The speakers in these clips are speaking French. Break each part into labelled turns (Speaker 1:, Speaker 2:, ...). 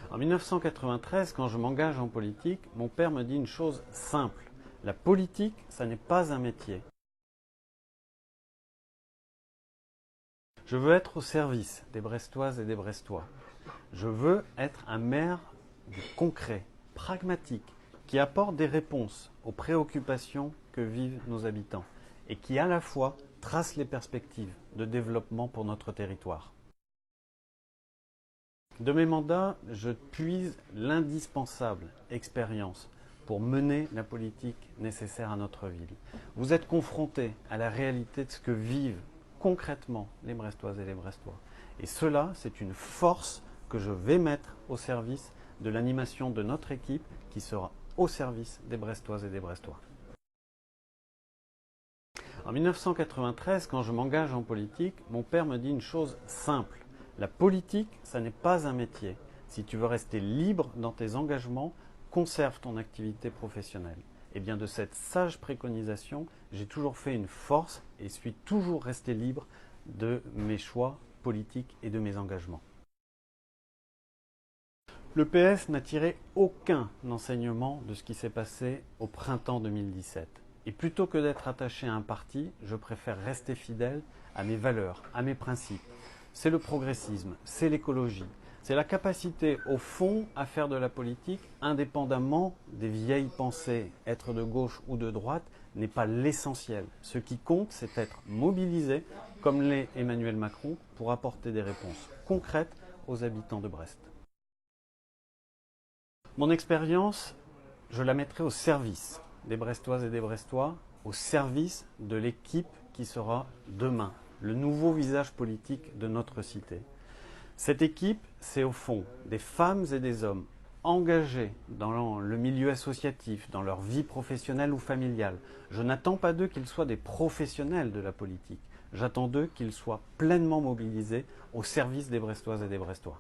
Speaker 1: En 1993, quand je m'engage en politique, mon père me dit une chose simple. La politique, ça n'est pas un métier. Je veux être au service des Brestoises et des Brestois. Je veux être un maire du concret, pragmatique, qui apporte des réponses aux préoccupations que vivent nos habitants et qui à la fois trace les perspectives de développement pour notre territoire. De mes mandats, je puise l'indispensable expérience pour mener la politique nécessaire à notre ville. Vous êtes confrontés à la réalité de ce que vivent concrètement les Brestoises et les Brestois. Et cela, c'est une force que je vais mettre au service de l'animation de notre équipe qui sera au service des Brestoises et des Brestois. En 1993, quand je m'engage en politique, mon père me dit une chose simple. La politique, ça n'est pas un métier. Si tu veux rester libre dans tes engagements, conserve ton activité professionnelle. Et bien de cette sage préconisation, j'ai toujours fait une force et suis toujours resté libre de mes choix politiques et de mes engagements. Le PS n'a tiré aucun enseignement de ce qui s'est passé au printemps 2017. Et plutôt que d'être attaché à un parti, je préfère rester fidèle à mes valeurs, à mes principes. C'est le progressisme, c'est l'écologie, c'est la capacité au fond à faire de la politique indépendamment des vieilles pensées. Être de gauche ou de droite n'est pas l'essentiel. Ce qui compte, c'est être mobilisé, comme l'est Emmanuel Macron, pour apporter des réponses concrètes aux habitants de Brest. Mon expérience, je la mettrai au service des Brestoises et des Brestois, au service de l'équipe qui sera demain, le nouveau visage politique de notre cité. Cette équipe, c'est au fond des femmes et des hommes engagés dans le milieu associatif, dans leur vie professionnelle ou familiale. Je n'attends pas d'eux qu'ils soient des professionnels de la politique. J'attends d'eux qu'ils soient pleinement mobilisés au service des Brestoises et des Brestois.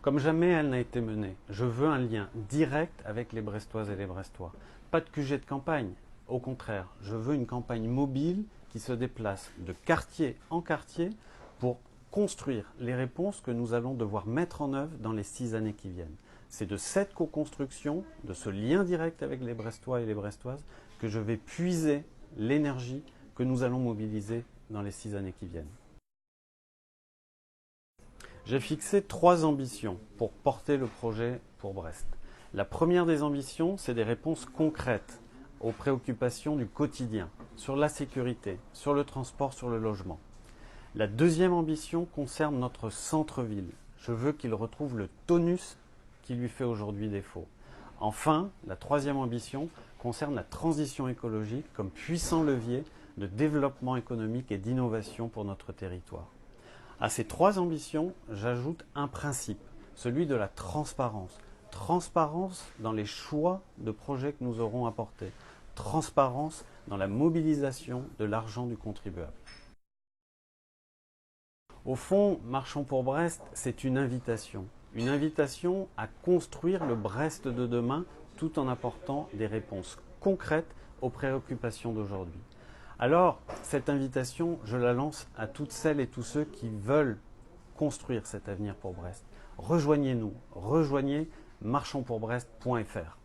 Speaker 1: Comme jamais elle n'a été menée, je veux un lien direct avec les Brestoises et les Brestois. Pas de QG de campagne, au contraire, je veux une campagne mobile qui se déplace de quartier en quartier pour construire les réponses que nous allons devoir mettre en œuvre dans les 6 années qui viennent. C'est de cette co-construction, de ce lien direct avec les Brestois et les Brestoises, que je vais puiser l'énergie que nous allons mobiliser dans les 6 années qui viennent. J'ai fixé 3 ambitions pour porter le projet pour Brest. La première des ambitions, c'est des réponses concrètes aux préoccupations du quotidien, sur la sécurité, sur le transport, sur le logement. La deuxième ambition concerne notre centre-ville. Je veux qu'il retrouve le tonus qui lui fait aujourd'hui défaut. Enfin, la troisième ambition concerne la transition écologique comme puissant levier de développement économique et d'innovation pour notre territoire. À ces 3 ambitions, j'ajoute un principe, celui de la transparence. Transparence dans les choix de projets que nous aurons apportés. Transparence dans la mobilisation de l'argent du contribuable. Au fond, Marchons pour Brest, c'est une invitation à construire le Brest de demain tout en apportant des réponses concrètes aux préoccupations d'aujourd'hui. Alors, cette invitation, je la lance à toutes celles et tous ceux qui veulent construire cet avenir pour Brest. Rejoignez-nous, rejoignez marchonspourbrest.fr.